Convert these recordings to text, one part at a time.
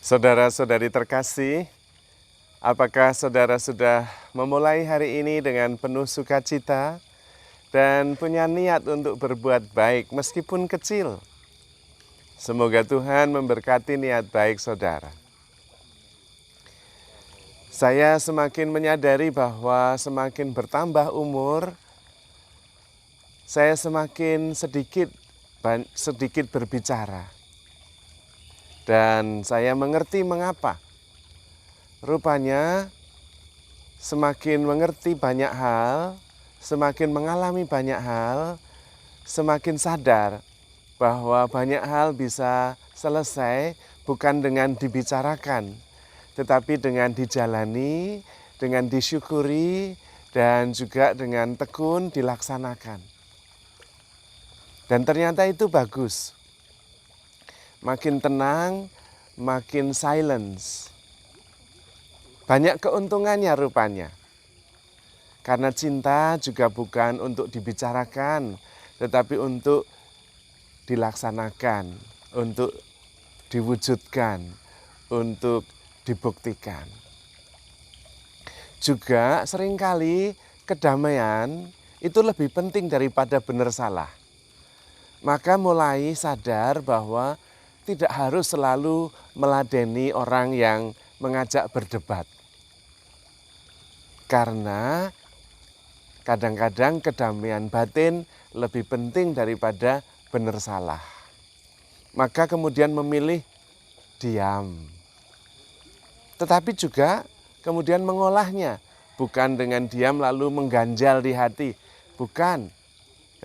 Saudara-saudari terkasih, apakah saudara sudah memulai hari ini dengan penuh sukacita dan punya niat untuk berbuat baik meskipun kecil? Semoga Tuhan memberkati niat baik saudara. Saya semakin menyadari bahwa semakin bertambah umur, saya semakin sedikit berbicara. Dan saya mengerti mengapa. Rupanya semakin mengerti banyak hal, semakin mengalami banyak hal, semakin sadar bahwa banyak hal bisa selesai bukan dengan dibicarakan, tetapi dengan dijalani, dengan disyukuri, dan juga dengan tekun dilaksanakan. Dan ternyata itu bagus. Makin tenang, makin silence. Banyak keuntungannya rupanya. Karena cinta juga bukan untuk dibicarakan, tetapi untuk dilaksanakan, untuk diwujudkan, untuk dibuktikan. Juga seringkali kedamaian itu lebih penting daripada benar salah. Maka mulai sadar bahwa tidak harus selalu meladeni orang yang mengajak berdebat. Karena kadang-kadang kedamaian batin lebih penting daripada benar salah. Maka kemudian memilih diam. Tetapi juga kemudian mengolahnya. Bukan dengan diam lalu mengganjal di hati. Bukan.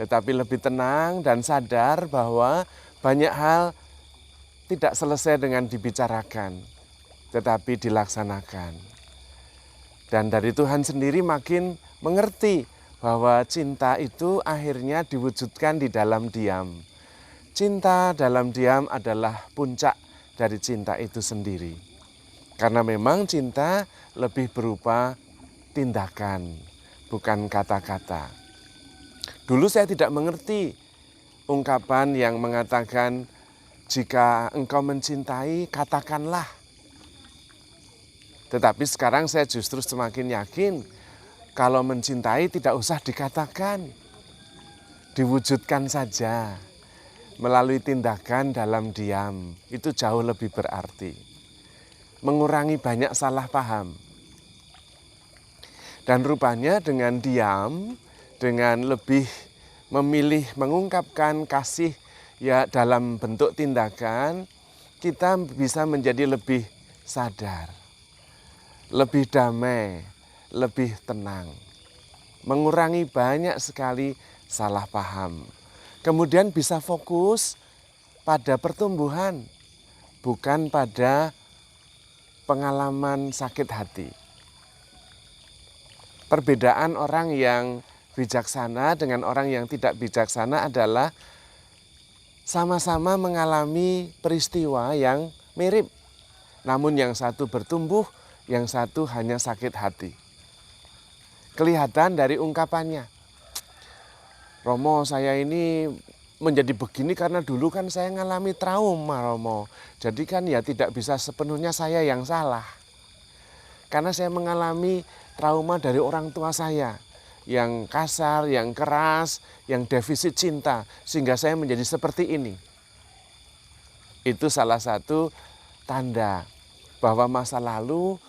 Tetapi lebih tenang dan sadar bahwa banyak hal tidak selesai dengan dibicarakan, tetapi dilaksanakan. Dan dari Tuhan sendiri makin mengerti bahwa cinta itu akhirnya diwujudkan di dalam diam. Cinta dalam diam adalah puncak dari cinta itu sendiri. Karena memang cinta lebih berupa tindakan, bukan kata-kata. Dulu saya tidak mengerti ungkapan yang mengatakan, jika engkau mencintai, katakanlah. Tetapi sekarang saya justru semakin yakin, kalau mencintai tidak usah dikatakan. Diwujudkan saja, melalui tindakan dalam diam. Itu jauh lebih berarti. Mengurangi banyak salah paham. Dan rupanya dengan diam, dengan lebih memilih mengungkapkan kasih ya dalam bentuk tindakan, kita bisa menjadi lebih sadar, lebih damai, lebih tenang. Mengurangi banyak sekali salah paham. Kemudian bisa fokus pada pertumbuhan, bukan pada pengalaman sakit hati. Perbedaan orang yang bijaksana dengan orang yang tidak bijaksana adalah sama-sama mengalami peristiwa yang mirip. Namun yang satu bertumbuh, yang satu hanya sakit hati. Kelihatan dari ungkapannya. Romo, saya ini menjadi begini karena dulu kan saya mengalami trauma, Romo. Jadi kan ya tidak bisa sepenuhnya saya yang salah. Karena saya mengalami trauma dari orang tua saya. Yang kasar, yang keras, yang defisit cinta, sehingga saya menjadi seperti ini. Itu salah satu tanda bahwa masa lalu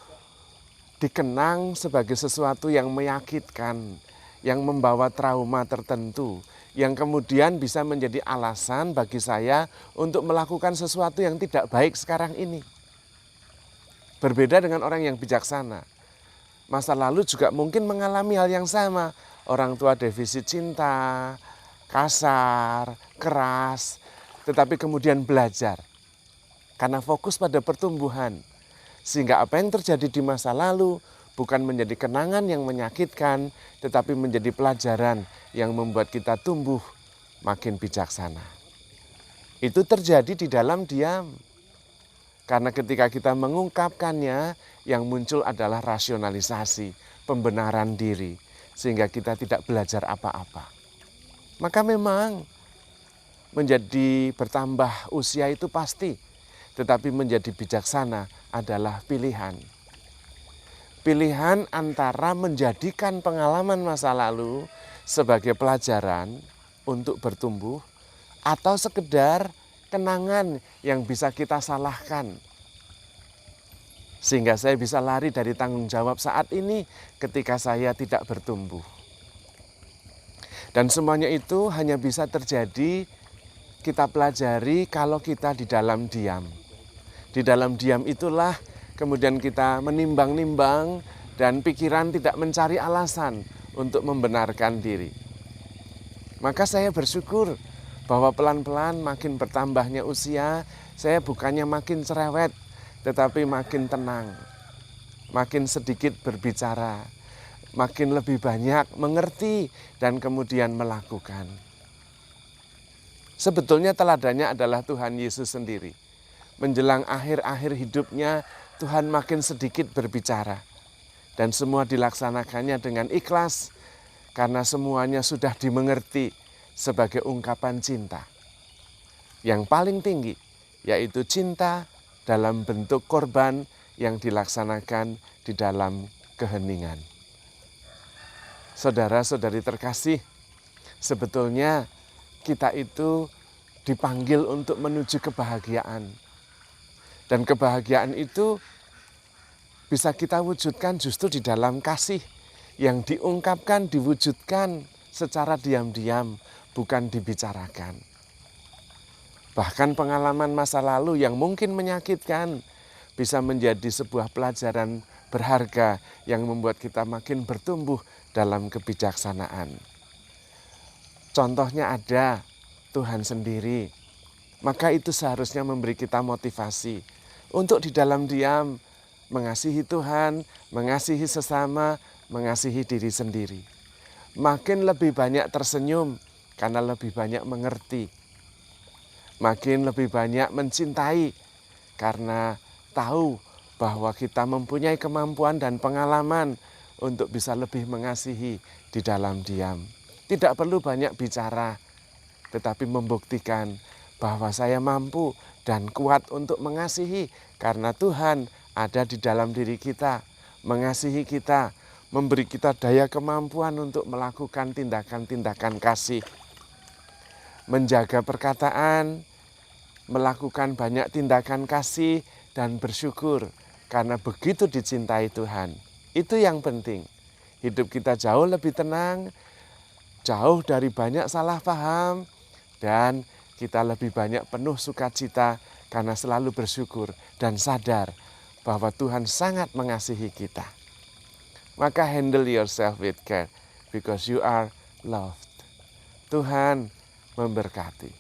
dikenang sebagai sesuatu yang menyakitkan, yang membawa trauma tertentu, yang kemudian bisa menjadi alasan bagi saya untuk melakukan sesuatu yang tidak baik sekarang ini. Berbeda dengan orang yang bijaksana. Masa lalu juga mungkin mengalami hal yang sama. Orang tua defisit cinta, kasar, keras, tetapi kemudian belajar. Karena fokus pada pertumbuhan. Sehingga apa yang terjadi di masa lalu bukan menjadi kenangan yang menyakitkan, tetapi menjadi pelajaran yang membuat kita tumbuh makin bijaksana. Itu terjadi di dalam diam. Karena ketika kita mengungkapkannya, yang muncul adalah rasionalisasi, pembenaran diri, sehingga kita tidak belajar apa-apa. Maka memang menjadi bertambah usia itu pasti. tetapi menjadi bijaksana adalah pilihan. Pilihan antara menjadikan pengalaman masa lalu sebagai pelajaran untuk bertumbuh atau sekedar kenangan yang bisa kita salahkan. Sehingga saya bisa lari dari tanggung jawab saat ini ketika saya tidak bertumbuh. Dan semuanya itu hanya bisa terjadi kita pelajari kalau kita di dalam diam. Di dalam diam itulah kemudian kita menimbang-nimbang dan pikiran tidak mencari alasan untuk membenarkan diri. Maka saya bersyukur bahwa pelan-pelan makin bertambahnya usia, saya bukannya makin cerewet, tetapi makin tenang, makin sedikit berbicara, makin lebih banyak mengerti dan kemudian melakukan. Sebetulnya teladannya adalah Tuhan Yesus sendiri. Menjelang akhir-akhir hidupnya, Tuhan makin sedikit berbicara. Dan semua dilaksanakannya dengan ikhlas, karena semuanya sudah dimengerti sebagai ungkapan cinta. Yang paling tinggi, yaitu cinta dalam bentuk korban yang dilaksanakan di dalam keheningan. Saudara-saudari terkasih, sebetulnya kita itu dipanggil untuk menuju kebahagiaan. Dan kebahagiaan itu bisa kita wujudkan justru di dalam kasih yang diungkapkan, diwujudkan secara diam-diam, bukan dibicarakan. Bahkan pengalaman masa lalu yang mungkin menyakitkan bisa menjadi sebuah pelajaran berharga yang membuat kita makin bertumbuh dalam kebijaksanaan. Contohnya ada Tuhan sendiri, maka itu seharusnya memberi kita motivasi untuk di dalam diam mengasihi Tuhan, mengasihi sesama, mengasihi diri sendiri. Makin lebih banyak tersenyum karena lebih banyak mengerti. Makin lebih banyak mencintai karena tahu bahwa kita mempunyai kemampuan dan pengalaman untuk bisa lebih mengasihi di dalam diam. Tidak perlu banyak bicara, tetapi membuktikan bahwa saya mampu dan kuat untuk mengasihi karena Tuhan ada di dalam diri kita, mengasihi kita, memberi kita daya kemampuan untuk melakukan tindakan-tindakan kasih, menjaga perkataan, melakukan banyak tindakan kasih dan bersyukur karena begitu dicintai Tuhan. Itu yang penting. Hidup kita jauh lebih tenang, jauh dari banyak salah paham, dan kita lebih banyak penuh sukacita karena selalu bersyukur dan sadar bahwa Tuhan sangat mengasihi kita. Maka handle yourself with care because you are loved. Tuhan memberkati.